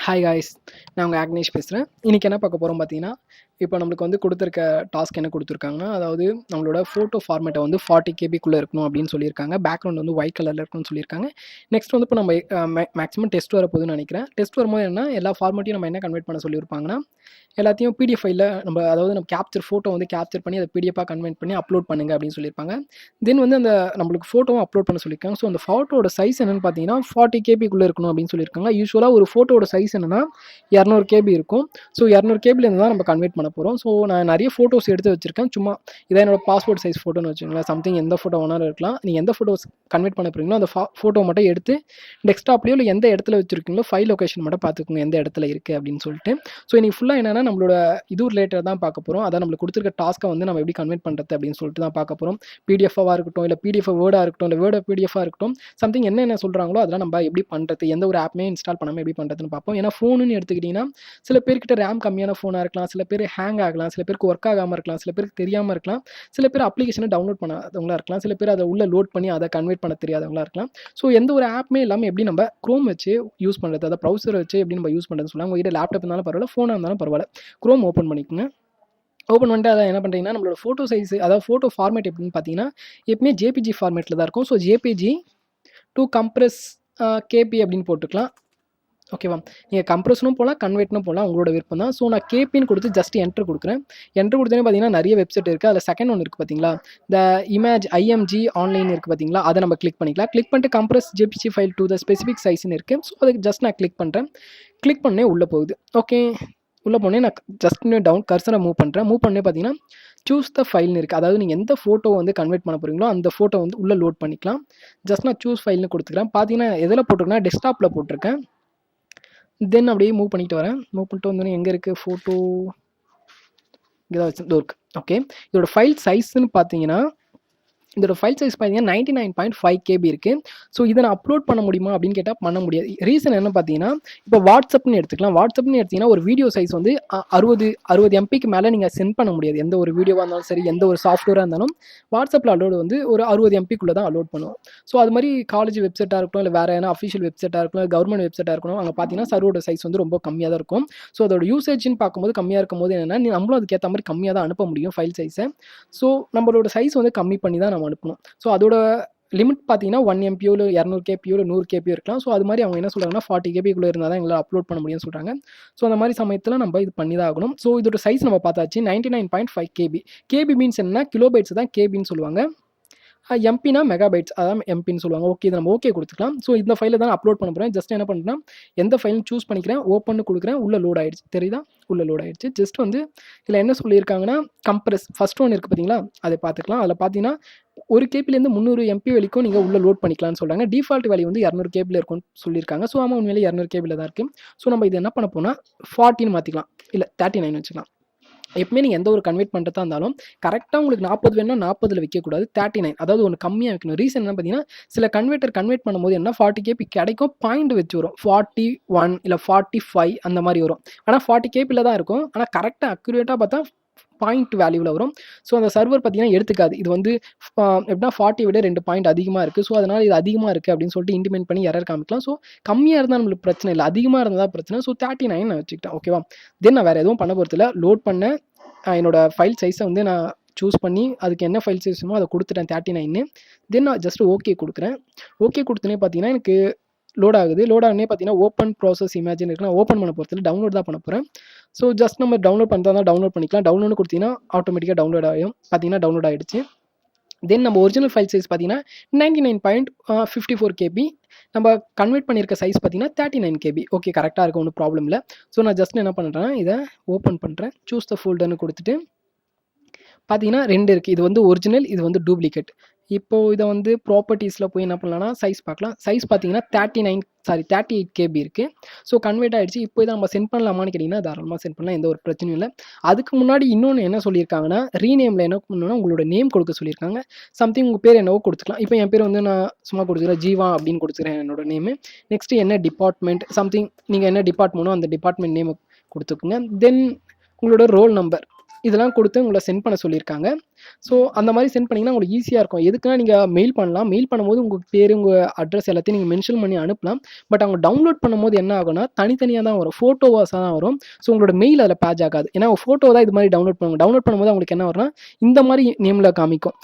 Hi guys, நான் உங்கள் ஆக்னேஷ் பேசுகிறேன். இன்றைக்கி என்ன பார்க்க போகிறோம் பார்த்தீங்கன்னா, இப்போ நம்மளுக்கு வந்து கொடுத்துருக்க டாஸ்க் என்ன கொடுத்துருக்காங்கன்னா, அதாவது நம்மளோட ஃபோட்டோ ஃபார்மேட்டை வந்து 40 கேபிக்குள்ளே இருக்கணும் அப்படின்னு சொல்லியிருக்காங்க. பேக்ரவுண்ட் வந்து ஒயிட் கலரில் இருக்கணும்னு சொல்லியிருக்காங்க. நெக்ஸ்ட் வந்து இப்போ நம்ம மேக்ஸிமம் டெஸ்ட் வரப்போகுதுன்னு நினைக்கிறேன். டெஸ்ட் வரும்போது என்ன எல்லா ஃபார்மேட்டையும் நம்ம என்ன கன்வெர்ட் பண்ண சொல்லியிருப்பாங்கன்னா, எல்லாத்தையும் பிடிஎஃப் ஃபைலில் அதாவது நம்ம ஃபோட்டோ வந்து கேப்சர் பண்ணி அதை பிடிஎஃபாக கன்வெர்ட் பண்ணி அப்லோட் பண்ணுங்க அப்படின்னு சொல்லியிருப்பாங்க. தென் வந்து அந்த நம்மளுக்கு ஃபோட்டோவும் அப்லோட் பண்ண சொல்லியிருக்காங்க. ஸோ அந்த ஃபோட்டோட சைஸ் என்னென்னு பார்த்தீங்கன்னா 40 கேபிக்குள்ளே இருக்கணும் அப்படின்னு சொல்லியிருக்காங்க. யூஸ்வலாக ஒரு ஃபோட்டோட சைஸ் என்னென்னா 200 கேபி இருக்கும். ஸோ 200 கேபிலேருந்து தான் நம்ம கன்வெர்ட் பண்ண போகிறோம். ஸோ நான் நிறைய ஃபோட்டோஸ் எடுத்து வச்சிருக்கேன். சும்மா இதை என்னோட பாஸ்போர்ட் சைஸ் ஃபோட்டோன்னு வச்சுக்கோங்களேன். சம்திங் எந்த ஃபோட்டோ வேணாலும் இருக்கலாம். நீங்கள் எந்த ஃபோட்டோஸ் கன்வெர்ட் பண்ண போகிறீங்களோ அந்த ஃபோட்டோ மட்டும் எடுத்து டெஸ்க்டாப்லேயோ இல்லை எந்த இடத்துல வச்சிருக்கீங்களோ ஃபைல் லொகேஷன் மட்டும் பார்த்துக்கோங்க எந்த இடத்துல இருக்குது அப்படின்னு சொல்லிட்டு. ஸோ இன்னைக்கு ஃபுல்லாக என்னென்னா நம்மளோட இது ரிலேட்டட் தான் பார்க்க போகிறோம். அதான் நம்மளுக்கு கொடுத்துருக்க டாஸ்க்கை வந்து நம்ம எப்படி கன்வெர்ட் பண்ணுறது அப்படின்னு சொல்லிட்டு தான் பார்க்க போகிறோம். பிடிஎஃபாக இருக்கட்டும், இல்லை பிடிஎஃப் வேர்டாக இருக்கட்டும், இல்லை வேர்டை பிடிஎஃபாக இருக்கட்டும், சம்திங் என்னென்ன சொல்கிறாங்களோ அதெல்லாம் நம்ம எப்படி பண்ணுறது, எந்த ஒரு ஆப்மே இன்ஸ்டால் பண்ணாமல் எப்படி பண்ணுறதுன்னு பார்ப்போம். ஏன்னா ஃபோனுன்னு எடுத்துக்கிட்டிங்கன்னா சில பேர்கிட்ட ரேம் கம்மியான ஃபோனாக இருக்கலாம், சில பேர் ஹேங் ஆகலாம், சில பேருக்கு ஒர்க் ஆகாமல் இருக்கலாம், சில பேருக்கு தெரியாமல் இருக்கலாம், சில பேர் அப்ளிகேஷனை டவுன்லோட் பண்ணாதவங்களா இருக்கலாம், சில பேர் அதை உள்ள லோட் பண்ணி அதை கன்வெர்ட் பண்ண தெரியாதவங்களா இருக்கலாம். ஸோ எந்த ஒரு ஆப்மே இல்லாமல் எப்படி நம்ம க்ரோம் வச்சு யூஸ் பண்ணுறது, அதை ப்ரௌசர் வச்சு எப்படி நம்ம யூஸ் பண்ணுறதுன்னு சொல்லுவாங்க. உங்கள்கிட்ட லேப்டாப் இருந்தாலும் பரவாயில்ல, ஃபோனாக இருந்தாலும் பரவாயில்ல, க்ரோம் ஓப்பன் பண்ணிக்கோங்க. ஓப்பன் பண்ணிட்டு அதை என்ன பண்ணுறீங்கன்னா நம்மளோட ஃபோட்டோ சைஸ், அதாவது ஃபோட்டோ ஃபார்மேட் எப்படின்னு பார்த்தீங்கன்னா எப்பவுமே ஜேபிஜி ஃபார்மேட்டில் தான் இருக்கும். So JPG to compress KB அப்படின்னு போட்டுக்கலாம். ஓகேவா, நீங்கள் கம்ப்ரெஷனும் போகலாம், கன்வெர்ட்னும் போகலாம், உங்களோட விருப்பம் தான். ஸோ நான் கேபின்னு கொடுத்து ஜஸ்ட் என்ட்ரு கொடுக்குறேன். என்ட்ரு கொடுத்தோன்னே பார்த்தீங்கன்னா நிறைய வெப்சைட் இருக்குது. அதில் செகண்ட் ஒன்று இருக்குது பார்த்தீங்களா, இந்த இமேஜ் ஐஎம்ஜி ஆன்லைன் இருக்குது பார்த்தீங்களா, அதை நம்ம கிளிக் பண்ணிக்கலாம். கிளிக் பண்ணிட்டு compress JPG file to the specific சைஸ்ன்னு இருக்குது. ஸோ அதுக்கு ஜஸ்ட் நான் கிளிக் பண்ணுறேன். கிளிக் பண்ணே உள்ளே போகுது. ஓகே, உள்ளே போனே நான் ஜஸ்ட் டவுன் கர்சரை மூவ் பண்ணுறேன். மூவ் பண்ணே பார்த்தீங்கன்னா சூஸ் த ஃபைல்னு இருக்குது. அதாவது நீங்கள் எந்த ஃபோட்டோ வந்து கன்வெர்ட் பண்ண போகிறீங்களோ அந்த ஃபோட்டோ வந்து உள்ளே லோட் பண்ணிக்கலாம். ஜஸ்ட் நான் சூஸ் ஃபைல்னு கொடுத்துக்கிறேன். பார்த்தீங்கன்னா எதில் போட்டிருக்கேன்னா டெஸ்க்டாப்பில் போட்டிருக்கேன். தென் அப்படியே மூவ் பண்ணிட்டு வரேன். மூவ் பண்ணிட்டு வந்தோடனே எங்கே இருக்குது ஃபோட்டோ, இங்கே தான் வச்சு இருக்குது. ஓகே, இதோட ஃபைல் சைஸ்ன்னு பார்த்தீங்கன்னா இதோட ஃபைல் சைஸ் பார்த்தீங்கன்னா 99.5 கேபி இருக்குது. ஸோ இதை நான் அப்லோட் பண்ண முடியுமா அப்படின்னு கேட்டால் பண்ண முடியாது. ரீசன் என்ன பார்த்தீங்கன்னா, இப்போ வாட்ஸ்அப்னு எடுத்துக்கலாம். வாட்ஸ்அப்னு எடுத்திங்கன்னா ஒரு வீடியோ சைஸ் வந்து 60 எம்பிக்கு மேலே நீங்கள் சென்ட் பண்ண முடியாது. எந்த ஒரு வீடியோவாக இருந்தாலும் சரி, எந்த ஒரு சாஃப்ட்வேராக இருந்தாலும் வாட்ஸ்அப்பில் அலோடு வந்து ஒரு 60 எம்பிக்குள்ளே தான் அலோட் பண்ணுவோம். ஸோ அது மாதிரி காலேஜ் வெப்சைட்டாக இருக்கட்டும், இல்லை வேறு ஏன்னா அஃபிஷியல் வெப்சைட்டாக இருக்கட்டும், கவர்மெண்ட் வெப்சைட்டாக இருக்கணும், அங்கே பார்த்தீங்கன்னா சர்வரோட சைஸ் வந்து ரொம்ப கம்மியாக தான் இருக்கும். ஸோ அதோட யூசேஜ்னு பார்க்கும்போது கம்மியாக இருக்கும்போது என்னென்னா நம்மளும் அதுக்கேற்ற மாதிரி கம்மியாக தான் அனுப்ப முடியும் ஃபைல் சைஸை. ஸோ நம்மளோட சைஸ் வந்து கம்மி பண்ணி தான் நம்ம அனுப்பணும். ஸோ அதோட லிமிட் பார்த்தீங்கன்னா 1 எம்பியோ இல்லை 200 கேபியோ இல்லை 100 கேபியோ இருக்கலாம். ஸோ அது மாதிரி அவங்க என்ன சொல்கிறாங்கன்னா 40 கேபிக்குள்ளே இருந்தால் தான் எங்களால் அப்லோட் பண்ண முடியும்னு சொல்கிறாங்க. ஸோ அந்த மாதிரி சமயத்தில் நம்ம இது பண்ணி தான் ஆகணும். ஸோ இதோட சைஸ் நம்ம பார்த்தாச்சு 99.5 கேபி. கேபி மீன்ஸ் என்ன, கிலோபைட்ஸ் தான் கேபின்னு சொல்லுவாங்க. எம்பினா மெகாபைட்ஸ், அதான் எம்பின்னு சொல்லுவாங்க. ஓகே, இதை நம்ம ஓகே கொடுத்துக்கலாம். ஸோ இந்த ஃபைலை தான் அப்லோட் பண்ண போகிறேன். ஜஸ்ட் என்ன பண்ணுறேன், எந்த ஃபைல்னு சூஸ் பண்ணிக்கிறேன், ஓப்பன் கொடுக்குறேன், உள்ள லோட் ஆகிடுச்சு. தெரியுதா, உள்ள லோட் ஆகிடுச்சு. ஜஸ்ட் வந்து இதில் என்ன சொல்லியிருக்காங்கன்னா கம்ப்ரெஸ் ஃபர்ஸ்ட் ஒன்று இருக்குது பார்த்தீங்களா, அதை பார்த்துக்கலாம். அதில் பார்த்தீங்கன்னா 1 கேபிலேருந்து 300 எம்பி வரைக்கும் நீங்கள் உள்ள லோட் பண்ணிக்கலாம்னு சொல்கிறாங்க. டிஃபால்ட் வேல்யூ வந்து 200 கேபியில் இருக்கும்னு சொல்லியிருக்காங்க. ஸோ ஆமாம், உண்மையிலே 200 கேபியில் தான் இருக்குது. ஸோ நம்ம இது என்ன பண்ண போனால் 40ன்னு மாற்றிக்கலாம், இல்லை 39 வச்சுக்கலாம். எப்பவுமே நீங்கள் எந்த ஒரு கன்வெர்ட் பண்ணுறதா இருந்தாலும் கரெக்டாக உங்களுக்கு 40 வேணும்னா 40 வைக்கக்கூடாது, 39, அதாவது ஒன்று கம்மியாக வைக்கணும். ரீசன் என்ன பார்த்தீங்கன்னா, சில கன்வெர்ட் பண்ணும்போது என்ன 40 கேபி கிடைக்கும், பாயிண்ட் வச்சு வரும் 41 இல்லை 45 அந்த மாதிரி வரும். ஆனால் 40 கேபியில் தான் இருக்கும். ஆனால் கரெக்டாக அக்யூரேட்டாக பார்த்தா பாயிண்ட் வேல்யூவில் வரும். ஸோ அந்த சர்வர் பார்த்தீங்கன்னா எடுத்துக்காது. இது வந்து எப்படின்னா 40 விட 2 பாயிண்ட் அதிகமாக இருக்குது. ஸோ அதனால் இது அதிகமாக இருக்குது அப்படின்னு சொல்லிட்டு இன்டிமேட் பண்ணி எரர் காமிக்கலாம். ஸோ கம்மியாக இருந்தால் நம்மளுக்கு பிரச்சனை இல்லை, அதிகமாக இருந்தால் தான் பிரச்சனை. ஸோ 39 நான் வச்சுக்கிட்டேன். ஓகேவா, தென் நான் வேறு எதுவும் பண்ண போகிறதில்ல. லோட் பண்ண என்னோட ஃபைல் சைஸை வந்து நான் சூஸ் பண்ணி அதுக்கு என்ன ஃபைல் சைஸுமோ அதை கொடுத்துட்டேன் 39. தென் நான் ஜஸ்ட் ஓகே கொடுக்குறேன். ஓகே கொடுத்தனே பார்த்தீங்கன்னா எனக்கு லோட் ஆகுது. லோட் ஆகுனே பார்த்தீங்கன்னா ஓப்பன் ப்ராசஸ் இமேஜின் இருக்கு. நான் ஓப்பன் பண்ண போகிறதில்ல, டவுன்லோட் தான் பண்ண போகிறேன். ஸோ ஜஸ்ட் நம்ம டவுன்லோட் பண்ணுறதா தான் டவுன்லோட் பண்ணிக்கலாம். டவுன்லோட் கொடுத்தீங்கன்னா ஆட்டோமேட்டிக்காக டவுன்லோட் ஆகும். பார்த்தீங்கன்னா டவுன்லோட் ஆகிடுச்சு. தென் நம்ம ஒரிஜினல் ஃபைல் சைஸ் பார்த்தீங்கன்னா 99.54 கேபி. நம்ம கன்வெர்ட் பண்ணியிருக்க சைஸ் பார்த்தீங்கன்னா 39 கேபி. ஓகே, கரெக்டாக இருக்கும், ஒன்றும் ப்ராப்ளம் இல்லை. ஸோ நான் ஜஸ்ட் என்ன பண்ணுறேன், இதை ஓப்பன் பண்ணுறேன். சூஸ் த ஃபோல்டர்னு கொடுத்துட்டு பார்த்தீங்கன்னா 2 இருக்குது. இது வந்து ஒரிஜினல், இது வந்து டூப்ளிகேட். இப்போது இதை வந்து ப்ராப்பர்ட்டிஸில் போய் என்ன பண்ணலாம்னா சைஸ் பார்க்கலாம். சைஸ் பார்த்தீங்கன்னா 38 கேபி இருக்குது. ஸோ கன்வெர்ட் ஆகிடுச்சு. இப்போ இதை நம்ம சென்ட் பண்ணலாமான்னு கேட்டிங்கன்னா தாராளமாக சென்ட் பண்ணலாம், எந்த ஒரு பிரச்சனையும் இல்லை. அதுக்கு முன்னாடி இன்னொன்று என்ன சொல்லியிருக்காங்கன்னா, ரீநேமில் என்ன பண்ணணும்னா உங்களோட நேம் கொடுக்க சொல்லியிருக்காங்க. சம்திங் உங்கள் பேர் என்னவோ கொடுத்துக்கலாம். இப்போ என் பேர் வந்து நான் சும்மா கொடுத்துக்கிறேன், ஜீவா அப்படின்னு கொடுத்துக்கிறேன் என்னோட நேமு. நெக்ஸ்ட்டு என்ன டிபார்ட்மெண்ட், சம்திங் நீங்கள் என்ன டிபார்ட்மெண்ட்டோ அந்த டிபார்ட்மெண்ட் நேம் கொடுத்துக்குங்க. தென் உங்களோட ரோல் நம்பர், இதெல்லாம் கொடுத்து உங்களை சென்ட் பண்ண சொல்லியிருக்காங்க. ஸோ அந்த மாதிரி சென்ட் பண்ணிங்கன்னா உங்களுக்கு ஈஸியாக இருக்கும். எதுக்குன்னா நீங்கள் மெயில் பண்ணலாம். மெயில் பண்ணும்போது உங்கள் பேர், உங்கள் அட்ரஸ் எல்லாத்தையும் நீங்கள் மென்ஷன் பண்ணி அனுப்பலாம். பட் அவங்க டவுன்லோட் பண்ணும்போது என்ன ஆகும்னா தனித்தனியாக தான் வரும், ஃபோட்டோவாஸாக தான் வரும். ஸோ உங்களோட மெயில் அதில் பேட்ச் ஆகாது. ஏன்னா ஃபோட்டோ தான் இது மாதிரி டவுன்லோட் பண்ணுவாங்க. டவுன்லோட் பண்ணும்போது அவங்களுக்கு என்ன வரும்னா இந்த மாதிரி நேமில் காமிக்கும்.